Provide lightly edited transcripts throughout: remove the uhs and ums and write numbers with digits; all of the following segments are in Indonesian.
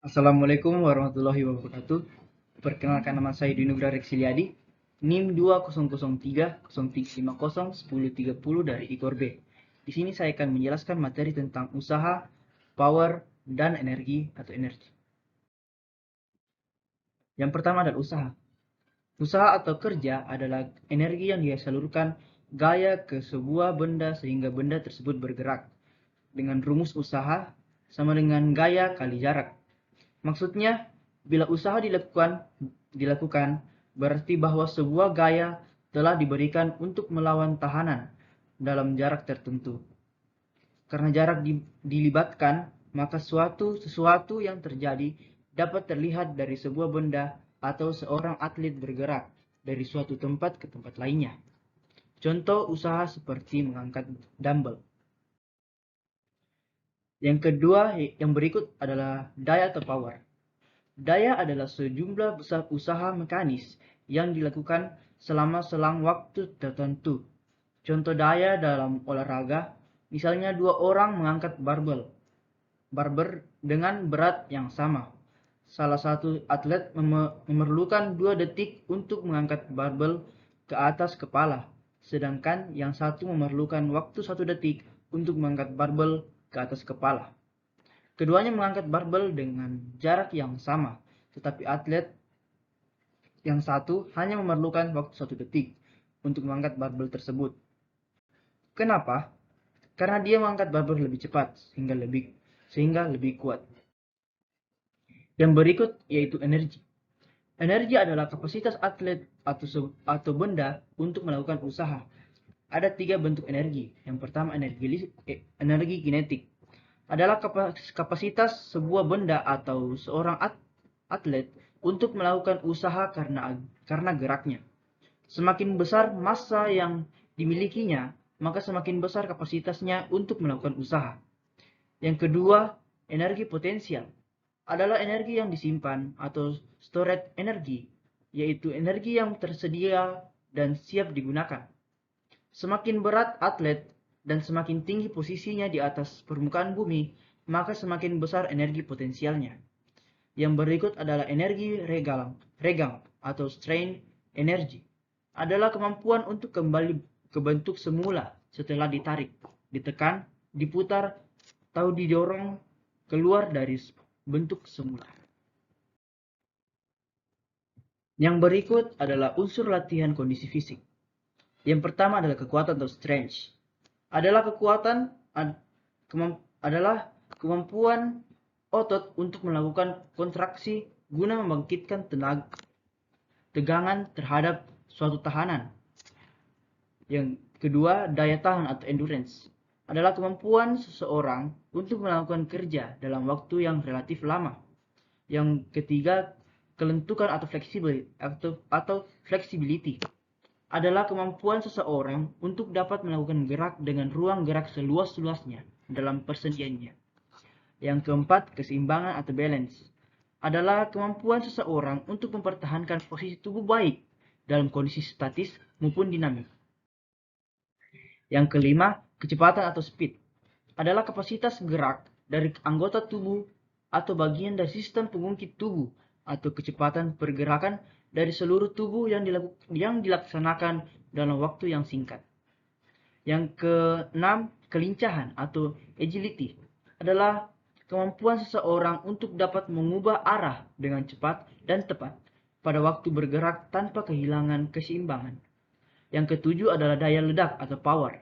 Assalamualaikum warahmatullahi wabarakatuh. Perkenalkan, nama saya Dinugra Rexiliadi, NIM 200303501030 dari IKOR B. Di sini saya akan menjelaskan materi tentang usaha, power, dan energi atau energi. Yang pertama adalah usaha. Usaha atau kerja adalah energi yang dia salurkan gaya ke sebuah benda sehingga benda tersebut bergerak. Dengan rumus usaha sama dengan gaya kali jarak. Maksudnya, bila usaha dilakukan, berarti bahwa sebuah gaya telah diberikan untuk melawan tahanan dalam jarak tertentu. Karena jarak dilibatkan, maka sesuatu yang terjadi dapat terlihat dari sebuah benda atau seorang atlet bergerak dari suatu tempat ke tempat lainnya. Contoh usaha seperti mengangkat dumbbell. Yang kedua, yang berikut adalah daya atau power. Daya adalah sejumlah besar usaha mekanis yang dilakukan selama selang waktu tertentu. Contoh daya dalam olahraga, misalnya dua orang mengangkat barbel dengan berat yang sama. Salah satu atlet memerlukan 2 detik untuk mengangkat barbel ke atas kepala, sedangkan yang satu memerlukan waktu 1 detik untuk mengangkat barbel ke atas kepala. Keduanya mengangkat barbel dengan jarak yang sama, tetapi atlet yang satu hanya memerlukan waktu 1 detik untuk mengangkat barbel tersebut. Kenapa? Karena dia mengangkat barbel lebih cepat sehingga lebih kuat. Yang berikut yaitu energi. Energi adalah kapasitas atlet atau benda untuk melakukan usaha. Ada 3 bentuk energi. Yang pertama energi kinetik. Adalah kapasitas sebuah benda atau seorang atlet untuk melakukan usaha karena geraknya. Semakin besar massa yang dimilikinya, maka semakin besar kapasitasnya untuk melakukan usaha. Yang kedua, energi potensial adalah energi yang disimpan atau storage energi, yaitu energi yang tersedia dan siap digunakan. Semakin berat atlet dan semakin tinggi posisinya di atas permukaan bumi, maka semakin besar energi potensialnya. Yang berikut adalah energi regang atau strain energy. Adalah kemampuan untuk kembali ke bentuk semula setelah ditarik, ditekan, diputar, atau didorong keluar dari bentuk semula. Yang berikut adalah unsur latihan kondisi fisik. Yang pertama adalah kekuatan atau strength. Adalah kemampuan otot untuk melakukan kontraksi guna membangkitkan tegangan terhadap suatu tahanan. Yang kedua, daya tahan atau endurance. Adalah kemampuan seseorang untuk melakukan kerja dalam waktu yang relatif lama. Yang ketiga, kelentukan atau flexibility. Adalah kemampuan seseorang untuk dapat melakukan gerak dengan ruang gerak seluas-luasnya dalam persediaannya. Yang keempat, keseimbangan atau balance. Adalah kemampuan seseorang untuk mempertahankan posisi tubuh baik dalam kondisi statis maupun dinamik. Yang kelima, kecepatan atau speed. Adalah kapasitas gerak dari anggota tubuh atau bagian dari sistem pengungkit tubuh atau kecepatan pergerakan dari seluruh tubuh yang dilaksanakan dalam waktu yang singkat. Yang keenam, kelincahan atau agility adalah kemampuan seseorang untuk dapat mengubah arah dengan cepat dan tepat pada waktu bergerak tanpa kehilangan keseimbangan. Yang ketujuh adalah daya ledak atau power.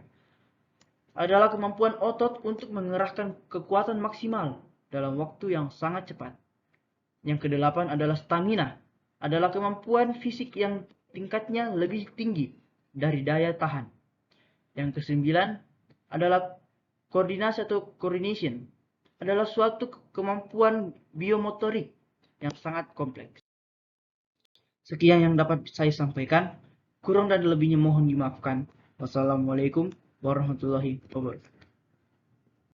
Adalah kemampuan otot untuk mengerahkan kekuatan maksimal dalam waktu yang sangat cepat. Yang kedelapan adalah stamina. Adalah kemampuan fisik yang tingkatnya lebih tinggi dari daya tahan. Yang kesembilan adalah koordinasi atau coordination. Adalah suatu kemampuan biomotorik yang sangat kompleks. Sekian yang dapat saya sampaikan. Kurang dan lebihnya mohon dimaafkan. Wassalamualaikum warahmatullahi wabarakatuh.